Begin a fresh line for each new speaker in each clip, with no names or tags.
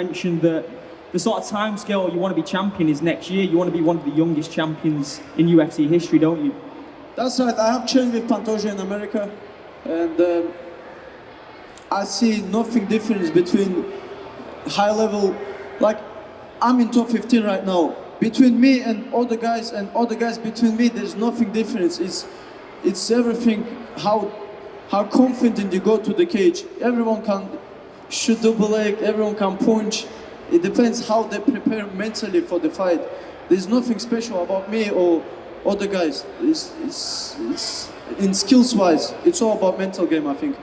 mentioned that the sort of time scale you want to be champion is next year. You want to be one of the youngest champions in UFC history, don't you?
That's right. I have trained with Pantoja in America, and I see nothing difference between high level. Like, I'm in top 15 right now. Between me and other guys between me, there's nothing difference. It's everything. How confident you go to the cage. Everyone can shoot double leg. Everyone can punch. It depends how they prepare mentally for the fight. There's nothing special about me or other guys. It's in skills wise, it's all about mental game, I think.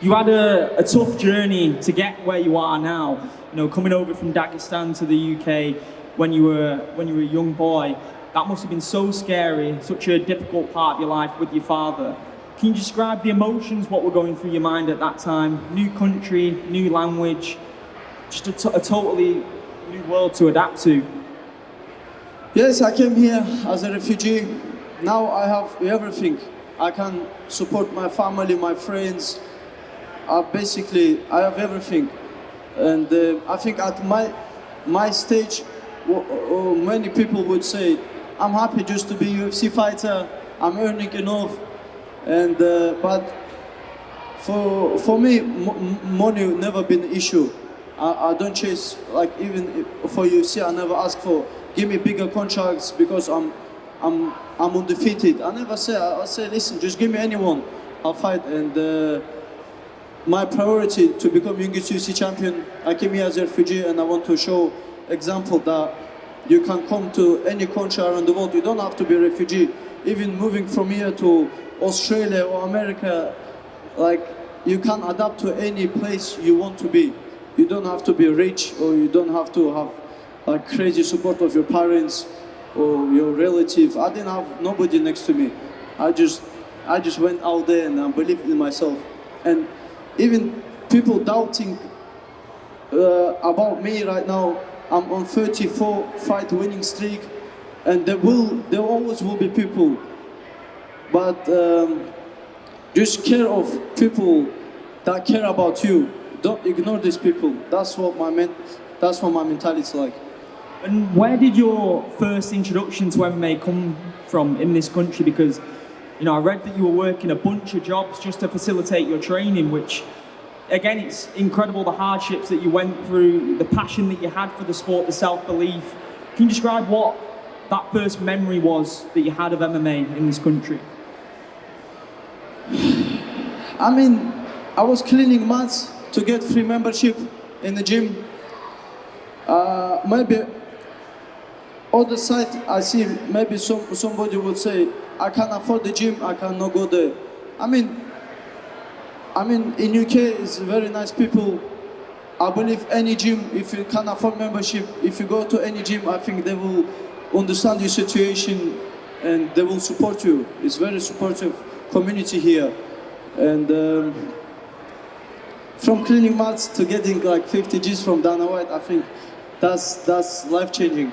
You had a tough journey to get where you are now. You know, coming over from Dagestan to the UK when you were a young boy. That must have been so scary, such a difficult part of your life with your father. Can you describe the emotions, what were going through your mind at that time? New country, new language, just a totally new world to adapt to.
Yes, I came here as a refugee. Now I have everything. I can support my family, my friends. Basically, I have everything. And I think at my stage, many people would say, I'm happy just to be a UFC fighter. I'm earning enough. And but for me, money never been an issue. I don't chase, like, even for UFC, I never ask for give me bigger contracts because I'm undefeated. I never say. I say, listen, just give me anyone, I'll fight. And my priority to become youngest UFC champion. I came here as a refugee, and I want to show example that you can come to any country around the world. You don't have to be a refugee. Even moving from here to Australia or America, like, you can adapt to any place you want to be. You don't have to be rich, or you don't have to have like crazy support of your parents or your relative. I didn't have nobody next to me. I just went out there and I believed in myself. And even people doubting about me right now, I'm on 34 fight winning streak, and there always will be people. But just care of people that care about you. Don't ignore these people. That's what my mentality is like.
And where did your first introduction to MMA come from in this country? Because, you know, I read that you were working a bunch of jobs just to facilitate your training, which, again, it's incredible the hardships that you went through, the passion that you had for the sport, the self-belief. Can you describe what that first memory was that you had of MMA in this country?
I mean, I was cleaning mats to get free membership in the gym. Maybe other side, I see maybe somebody would say, I can't afford the gym, I cannot go there. I mean, in UK, it's very nice people. I believe any gym, if you can't afford membership, if you go to any gym, I think they will understand your situation and they will support you. It's very supportive community here. And from cleaning mats to getting like 50 Gs from Dana White, I think that's life-changing.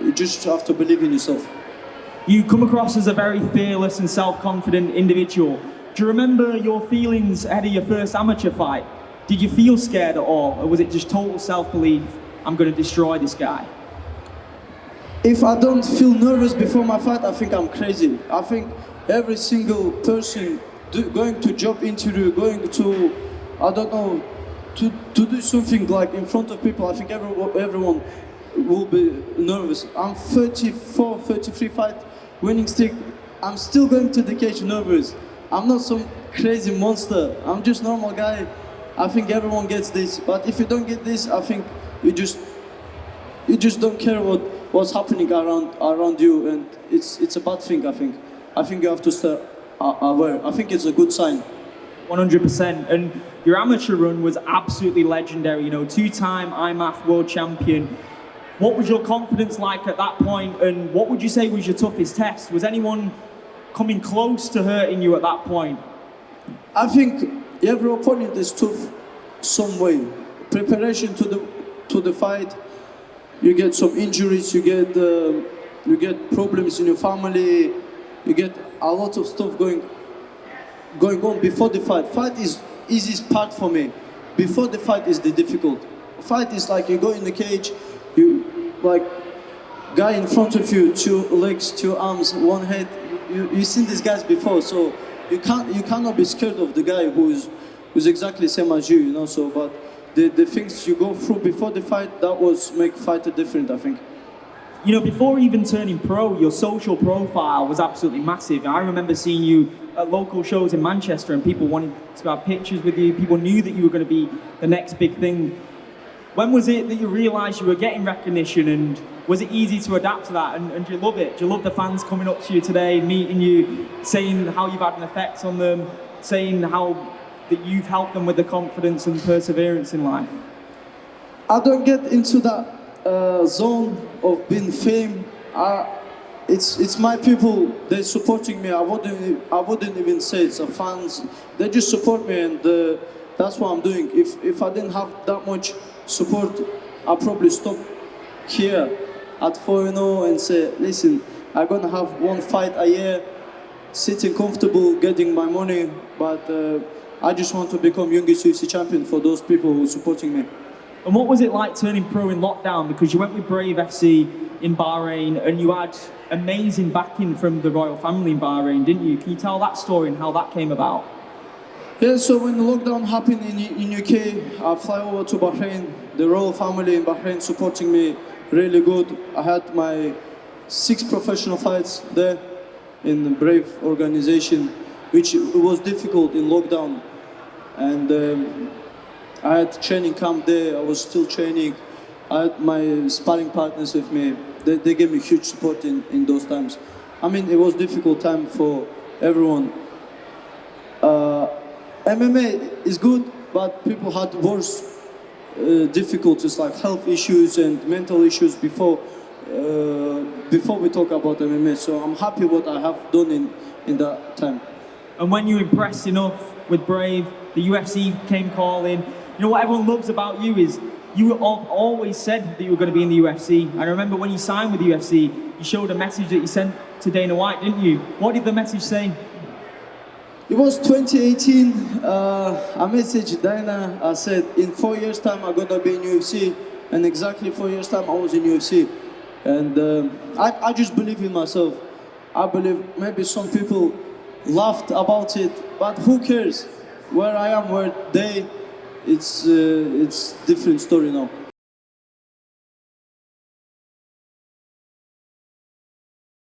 You just have to believe in yourself.
You come across as a very fearless and self-confident individual. Do you remember your feelings ahead of your first amateur fight? Did you feel scared at all, or was it just total self-belief, I'm going to destroy this guy?
If I don't feel nervous before my fight, I think I'm crazy. I think every single person going to job interview, going to, I don't know, to do something like in front of people, I think everyone will be nervous. I'm 34, 33 fight winning streak. I'm still going to the cage nervous. I'm not some crazy monster. I'm just normal guy. I think everyone gets this. But if you don't get this, I think you just don't care what's happening around you, and it's a bad thing. I think you have to stay aware. I think it's a good sign.
100%. And your amateur run was absolutely legendary. You know, two-time IMAF world champion. What was your confidence like at that point, and what would you say was your toughest test? Was anyone coming close to hurting you at that point?
I think every opponent is tough some way. Preparation to the fight, you get some injuries, you get problems in your family, you get a lot of stuff going on before the fight. Fight is easiest part for me. Before the fight is the difficult. fight is like you go in the cage, you like guy in front of you, 2 legs, 2 arms, 1 head. You've seen these guys before, so you cannot be scared of the guy who's exactly same as you, you know. So, but the things you go through before the fight, that was make fighter different, I think.
You know, before even turning pro, your social profile was absolutely massive. I remember seeing you at local shows in Manchester and people wanted to have pictures with you. People knew that you were going to be the next big thing. When was it that you realised you were getting recognition, and was it easy to adapt to that? And do you love it? Do you love the fans coming up to you today, meeting you, saying how you've had an effect on them, saying how that you've helped them with the confidence and perseverance in life?
I don't get into that zone of being fame. It's my people. They're supporting me. I wouldn't even say it's a fans. They just support me, and that's what I'm doing. If I didn't have that much support, I'd probably stop here at 4-0 and say, listen, I'm gonna have 1 fight a year, sitting comfortable, getting my money, but I just want to become youngest UFC champion for those people who are supporting me.
And what was it like turning pro in lockdown? Because you went with Brave FC in Bahrain and you had amazing backing from the royal family in Bahrain, didn't you? Can you tell that story and how that came about?
Yeah, so when the lockdown happened in UK, I fly over to Bahrain. The royal family in Bahrain supporting me really good. I had my 6 professional fights there in the Brave organization, which was difficult in lockdown. And I had training camp there. I was still training. I had my sparring partners with me. They gave me huge support in those times. I mean, it was a difficult time for everyone. MMA is good, but people had worse difficulties like health issues and mental issues before we talk about MMA. So I'm happy what I have done in that time.
And when you impressed enough with Brave, the UFC came calling. You know what everyone loves about you is you always said that you were going to be in the UFC. I remember when you signed with the UFC, you showed a message that you sent to Dana White, didn't you? What did the message say?
It was 2018. I messaged Dana. I said, in 4 years' time, I'm going to be in UFC. And exactly 4 years' time, I was in UFC. And I just believe in myself. I believe maybe some people laughed about it, but who cares? Where I am, where they, it's different story now.